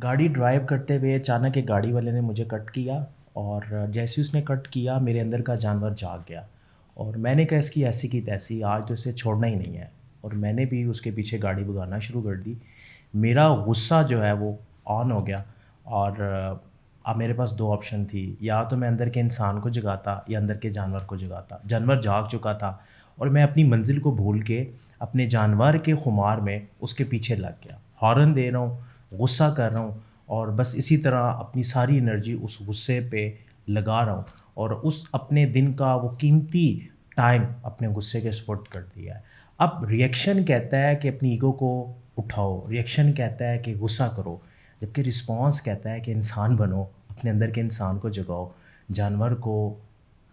گاڑی ڈرائیو کرتے ہوئے اچانک ایک گاڑی والے نے مجھے کٹ کیا، اور جیسے اس نے کٹ کیا میرے اندر کا جانور جاگ گیا، اور میں نے کہا اس کی ایسی کی تیسی، آج تو اسے چھوڑنا ہی نہیں ہے، اور میں نے بھی اس کے پیچھے گاڑی بھگانا شروع کر دی۔ میرا غصہ جو ہے وہ آن ہو گیا، اور اب میرے پاس دو آپشن تھی، یا تو میں اندر کے انسان کو جگاتا یا اندر کے جانور کو جگاتا۔ جانور جاگ چکا تھا اور میں اپنی منزل کو بھول کے اپنے جانور کے خمار میں اس کے پیچھے لگ گیا، ہارن دے رہا ہوں، غصہ کر رہا ہوں، اور بس اسی طرح اپنی ساری انرجی اس غصے پہ لگا رہا ہوں، اور اس اپنے دن کا وہ قیمتی ٹائم اپنے غصے کے سپرد کر دیا ہے۔ اب ریئیکشن کہتا ہے کہ اپنی ایگو کو اٹھاؤ، ریئیکشن کہتا ہے کہ غصہ کرو، جبکہ رسپانس کہتا ہے کہ انسان بنو، اپنے اندر کے انسان کو جگاؤ، جانور کو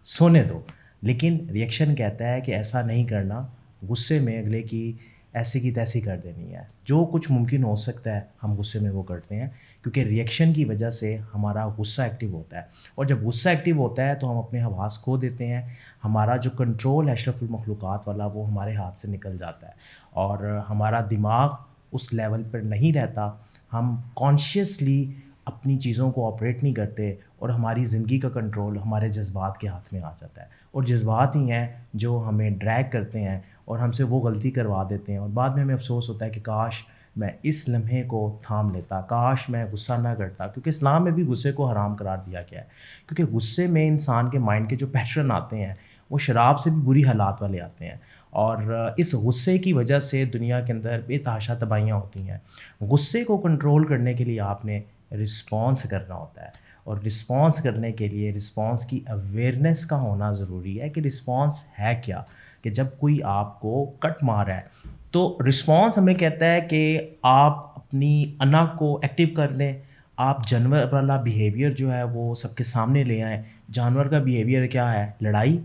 سونے دو۔ لیکن ریئیکشن کہتا ہے کہ ایسا نہیں کرنا، غصے میں اگلے کی ایسی کی تیسی کر دینی ہے، جو کچھ ممکن ہو سکتا ہے ہم غصے میں وہ کرتے ہیں، کیونکہ ریئیکشن کی وجہ سے ہمارا غصہ ایکٹیو ہوتا ہے، اور جب غصہ ایکٹیو ہوتا ہے تو ہم اپنے حواس کھو دیتے ہیں، ہمارا جو کنٹرول ہے اشرف المخلوقات والا وہ ہمارے ہاتھ سے نکل جاتا ہے، اور ہمارا دماغ اس لیول پر نہیں رہتا، ہم کانشیسلی اپنی چیزوں کو آپریٹ نہیں کرتے، اور ہماری زندگی کا کنٹرول ہمارے جذبات کے ہاتھ میں آ جاتا ہے، اور جذبات ہی ہیں جو ہمیں ڈریگ کرتے ہیں اور ہم سے وہ غلطی کروا دیتے ہیں، اور بعد میں ہمیں افسوس ہوتا ہے کہ کاش میں اس لمحے کو تھام لیتا، کاش میں غصہ نہ کرتا، کیونکہ اسلام میں بھی غصے کو حرام قرار دیا گیا ہے، کیونکہ غصے میں انسان کے مائنڈ کے جو پیٹرن آتے ہیں وہ شراب سے بھی بری حالات والے آتے ہیں، اور اس غصے کی وجہ سے دنیا کے اندر بے تحاشا تباہیاں ہوتی ہیں۔ غصے کو کنٹرول کرنے کے لیے آپ نے رسپانس کرنا ہوتا ہے، اور رسپانس کرنے کے لیے رسپانس کی اویئرنیس کا ہونا ضروری ہے کہ رسپانس ہے کیا، کہ جب کوئی آپ کو کٹ مارا ہے تو رسپانس ہمیں کہتا ہے کہ آپ اپنی انا کو ایکٹیو کر دیں، آپ جانور والا بیہیویئر جو ہے وہ سب کے سامنے لے آئیں۔ جانور کا بیہیویئر کیا ہے؟ لڑائی،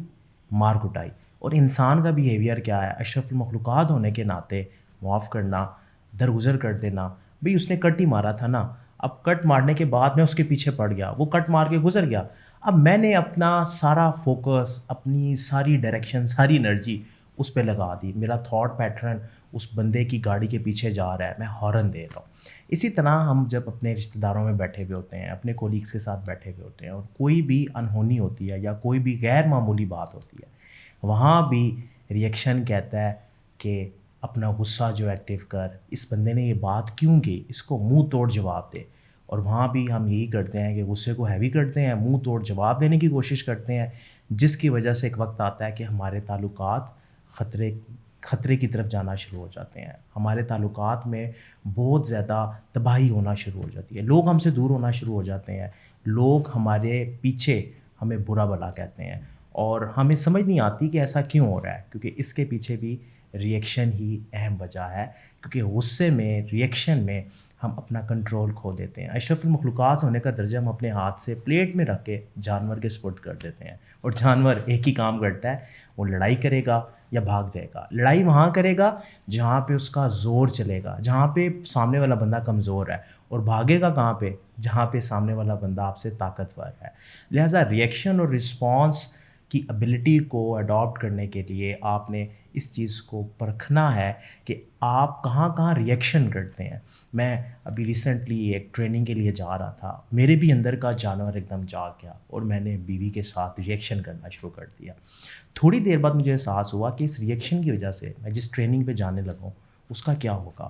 مار کٹائی، اور انسان کا بیہیویئر کیا ہے؟ اشرف المخلوقات ہونے کے ناطے معاف کرنا، درگزر کر دینا۔ بھئی اس نے کٹ ہی مارا تھا نا، اب کٹ مارنے کے بعد میں اس کے پیچھے پڑ گیا، وہ کٹ مار کے گزر گیا، اب میں نے اپنا سارا فوکس، اپنی ساری ڈائریکشن، ساری انرجی اس پہ لگا دی، میرا تھاٹ پیٹرن اس بندے کی گاڑی کے پیچھے جا رہا ہے، میں ہارن دے رہا ہوں۔ اسی طرح ہم جب اپنے رشتہ داروں میں بیٹھے ہوئے ہوتے ہیں، اپنے کولیگس کے ساتھ بیٹھے ہوئے ہوتے ہیں، اور کوئی بھی انہونی ہوتی ہے یا کوئی بھی غیر معمولی بات ہوتی ہے، وہاں بھی ریئیکشن کہتا ہے کہ اپنا غصہ جو ایکٹیو کر، اس بندے نے یہ بات کیوں کی، اس کو منہ توڑ جواب دے، اور وہاں بھی ہم یہی کرتے ہیں کہ غصے کو ہیوی کرتے ہیں، منہ توڑ جواب دینے کی کوشش کرتے ہیں، جس کی وجہ سے ایک وقت آتا ہے کہ ہمارے تعلقات خطرے کی طرف جانا شروع ہو جاتے ہیں، ہمارے تعلقات میں بہت زیادہ تباہی ہونا شروع ہو جاتی ہے، لوگ ہم سے دور ہونا شروع ہو جاتے ہیں، لوگ ہمارے پیچھے ہمیں برا بھلا کہتے ہیں، اور ہمیں سمجھ نہیں آتی کہ ایسا کیوں ہو رہا ہے، کیونکہ اس کے پیچھے بھی ریئیکشن ہی اہم وجہ ہے، کیونکہ غصے میں، ریئیکشن میں ہم اپنا کنٹرول کھو دیتے ہیں۔ اشرف المخلوقات ہونے کا درجہ ہم اپنے ہاتھ سے پلیٹ میں رکھ کے جانور کے سپرد کر دیتے ہیں، اور جانور ایک ہی کام کرتا ہے، وہ لڑائی کرے گا یا بھاگ جائے گا۔ لڑائی وہاں کرے گا جہاں پہ اس کا زور چلے گا، جہاں پہ سامنے والا بندہ کمزور ہے، اور بھاگے گا کہاں پہ؟ جہاں پہ سامنے والا بندہ آپ سے طاقتور ہے۔ لہٰذا ریئیکشن اور رسپانس کی ایبلٹی کو اڈاپٹ کرنے کے لیے آپ نے اس چیز کو پرکھنا ہے کہ آپ کہاں کہاں ریئیکشن کرتے ہیں۔ میں ابھی ریسنٹلی ایک ٹریننگ کے لیے جا رہا تھا، میرے بھی اندر کا جانور ایک دم جاگ گیا، اور میں نے بیوی کے ساتھ ریئیکشن کرنا شروع کر دیا۔ تھوڑی دیر بعد مجھے احساس ہوا کہ اس ریئیکشن کی وجہ سے میں جس ٹریننگ پہ جانے لگا ہوں اس کا کیا ہوگا،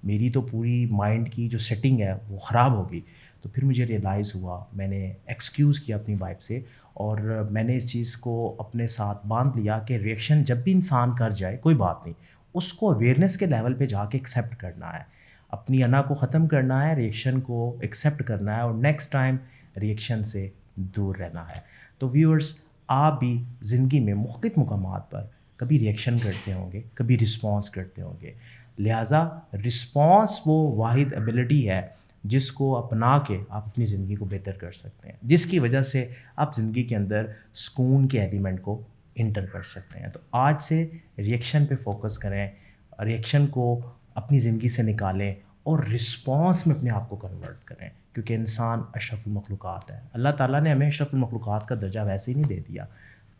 میری تو پوری مائنڈ کی جو سیٹنگ ہے وہ خراب ہوگی۔ تو پھر مجھے ریئلائز ہوا، میں نے ایکسکیوز کیا اپنی وائف سے، اور میں نے اس چیز کو اپنے ساتھ باندھ لیا کہ ریئیکشن جب بھی انسان کر جائے کوئی بات نہیں، اس کو اویئرنیس کے لیول پہ جا کے ایکسیپٹ کرنا ہے، اپنی انا کو ختم کرنا ہے، ریئیکشن کو ایکسیپٹ کرنا ہے، اور نیکسٹ ٹائم ریئیکشن سے دور رہنا ہے۔ تو ویورز، آپ بھی زندگی میں مختلف مقامات پر کبھی ریئیکشن کرتے ہوں گے، کبھی رسپانس کرتے ہوں گے، لہٰذا رسپانس وہ واحد ایبلٹی ہے جس کو اپنا کے آپ اپنی زندگی کو بہتر کر سکتے ہیں، جس کی وجہ سے آپ زندگی کے اندر سکون کے ایلیمنٹ کو انٹر کر سکتے ہیں۔ تو آج سے ریئیکشن پہ فوکس کریں، ریئیکشن کو اپنی زندگی سے نکالیں، اور رسپانس میں اپنے آپ کو کنورٹ کریں، کیونکہ انسان اشرف المخلوقات ہے۔ اللہ تعالیٰ نے ہمیں اشرف المخلوقات کا درجہ ویسے ہی نہیں دے دیا،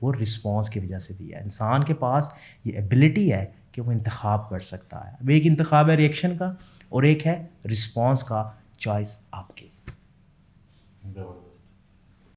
وہ رسپانس کی وجہ سے دیا ہے۔ انسان کے پاس یہ ایبلٹی ہے کہ وہ انتخاب کر سکتا ہے۔ اب ایک انتخاب ہے ریئیکشن کا، اور ایک ہے رسپانس کا، چوائس آپ کی. زبردست.